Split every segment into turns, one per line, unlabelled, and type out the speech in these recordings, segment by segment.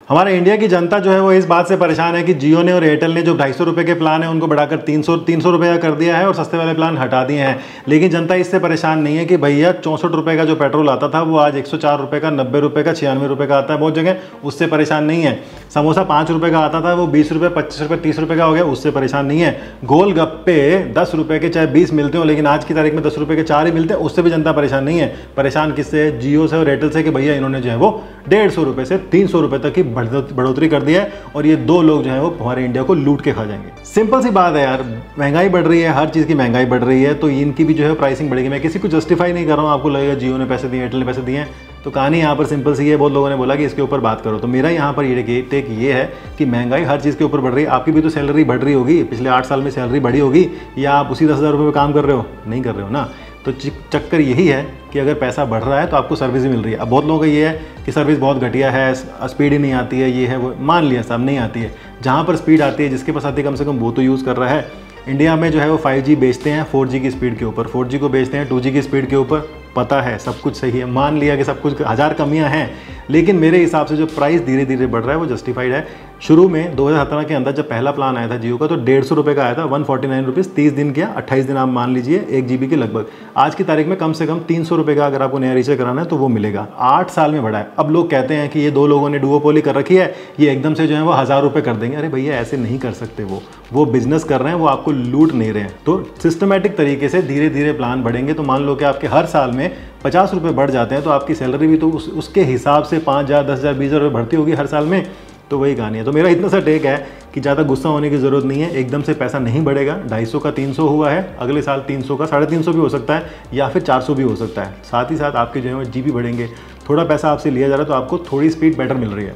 हमारे इंडिया की जनता जो है वो इस बात से परेशान है कि जियो ने और एयरटेल ने जो 250 रुपये के प्लान है उनको बढ़ाकर 300 रुपये का कर दिया है और सस्ते वाले प्लान हटा दिए हैं। लेकिन जनता इससे परेशान नहीं है कि भैया 64 रुपये का जो पेट्रोल आता था वो आज 104 रुपये का, 90 रुपये का, 96 रुपये का आता है बहुत जगह, उससे परेशान नहीं है। समोसा 5 रुपये का आता था वो 20 रुपये, 25 रुपये, 30 रुपये का हो गया, उससे परेशान नहीं है। गोलगप्पे 10 रुपये के चाहे 20 मिलते हो लेकिन आज की तारीख में 10 रुपये के 4 ही मिलते हैं, उससे भी जनता परेशान नहीं है। परेशान किससे? जियो से और एयरटेल से कि भैया इन्होंने जो है वो 150 रुपये से 300 रुपये तक की बढ़ोतरी कर दिया है और ये दो लोग जो है वो हमारे इंडिया को लूट के खा जाएंगे। सिंपल सी बात है यार, महंगाई बढ़ रही है, हर चीज़ की महंगाई बढ़ रही है, तो इनकी भी जो है प्राइसिंग बढ़ेगी। मैं किसी को जस्टिफाई नहीं कर रहा हूँ, आपको लगेगा जियो ने पैसे दिए, एयरटेल ने पैसे दिए हैं, तो कहानी यहाँ पर सिंपल सी है। बहुत लोगों ने बोला कि इसके ऊपर बात करो, तो मेरा यहाँ पर ये टेक ये है कि महंगाई हर चीज़ के ऊपर बढ़ रही है। आपकी भी तो सैलरी बढ़ रही होगी, पिछले 8 साल में सैलरी बढ़ी होगी, या आप उसी 10,000 रुपये पर काम कर रहे हो? नहीं कर रहे हो ना। तो चक्कर यही है कि अगर पैसा बढ़ रहा है तो आपको सर्विस ही मिल रही है। अब बहुत लोगों का ये है कि सर्विस बहुत घटिया है, स्पीड ही नहीं आती है, ये है वो, मान लिया सब नहीं आती है। जहाँ पर स्पीड आती है, जिसके पास आती है कम से कम वो तो यूज़ कर रहा है। इंडिया में जो है वो 5G बेचते हैं 4G की स्पीड के ऊपर, 4G को बेचते हैं 2G की स्पीड के ऊपर। पता है सब कुछ सही है, मान लिया कि सब कुछ हज़ार कमियां हैं, लेकिन मेरे हिसाब से जो प्राइस धीरे धीरे बढ़ रहा है वो जस्टिफाइड है। शुरू में 2017 के अंदर जब पहला प्लान आया था जियो का तो 150 रुपये का आया था, 149 रुपीज़, 30 दिन किया, 28 दिन आप मान लीजिए, 1 GB के लगभग। आज की तारीख में कम से कम 300 रुपये का अगर आपको नया रिचार्ज कराना है तो वो मिलेगा। 8 साल में बढ़ा है। अब लोग कहते हैं कि ये दो लोगों ने डुओपोली कर रखी है, ये एकदम से जो है वो 1000 रुपये कर देंगे। अरे भैया ऐसे नहीं कर सकते, वो बिजनेस कर रहे हैं, वो आपको लूट नहीं रहे हैं। तो सिस्टमेटिक तरीके से धीरे धीरे प्लान बढ़ेंगे। तो मान लो कि आपके हर साल में 50 रुपये बढ़ जाते हैं तो आपकी सैलरी भी तो उसके हिसाब से 5,000, 10,000, 20,000 रुपये बढ़ती होगी हर साल में। तो वही कहानी है। तो मेरा इतना सा टेक है कि ज़्यादा गुस्सा होने की ज़रूरत नहीं है। एकदम से पैसा नहीं बढ़ेगा। 250 का 300 हुआ है, अगले साल 300 का 350 भी हो सकता है, या फिर 400 भी हो सकता है। साथ ही साथ आपके जो है वो GB बढ़ेंगे। थोड़ा पैसा आपसे लिया जा रहा है तो आपको थोड़ी स्पीड बेटर मिल रही है।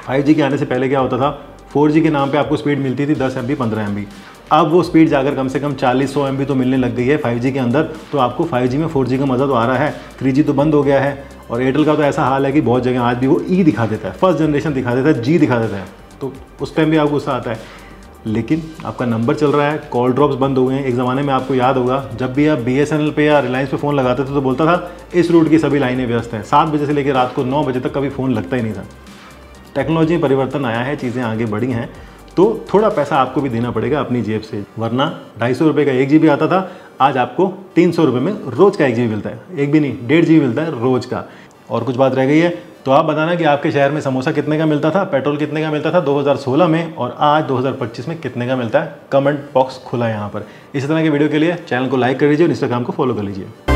5G के आने से पहले क्या होता था, 4G के नाम पर आपको स्पीड मिलती थी 10 MB, 15 MB। अब वो स्पीड जाकर कम से कम 40-100 MB तो मिलने लग गई है 5G के अंदर। तो आपको 5G में 4G का मज़ा तो आ रहा है। 3G तो बंद हो गया है। और एयरटेल का तो ऐसा हाल है कि बहुत जगह आज भी वो E दिखा देता है, फर्स्ट जनरेशन दिखा देता है, G दिखा देता है, तो उस टाइम भी आपको गुस्सा आता है। लेकिन आपका नंबर चल रहा है, कॉल ड्रॉप्स बंद हो गए हैं। एक ज़माने में आपको याद होगा जब भी आप BSNL पे या रिलायंस पे फ़ोन लगाते थे तो बोलता था इस रूट की सभी लाइनें व्यस्त हैं। 7 बजे से लेकर रात को 9 बजे तक कभी फ़ोन लगता ही नहीं था। टेक्नोलॉजी में परिवर्तन आया है, चीज़ें आगे बढ़ी हैं, तो थोड़ा पैसा आपको भी देना पड़ेगा अपनी जेब से। वरना 250 रुपये का 1 GB आता था, आज आपको 300 रुपये में रोज़ का 1 GB मिलता है। एक भी नहीं, 1.5 GB मिलता है रोज़ का। और कुछ बात रह गई है तो आप बताना कि आपके शहर में समोसा कितने का मिलता था, पेट्रोल कितने का मिलता था 2016 में, और आज 2025 में कितने का मिलता है। कमेंट बॉक्स खुला है यहाँ पर। इसी तरह के वीडियो के लिए चैनल को लाइक कर लीजिए और इंस्टाग्राम को फॉलो कर लीजिए।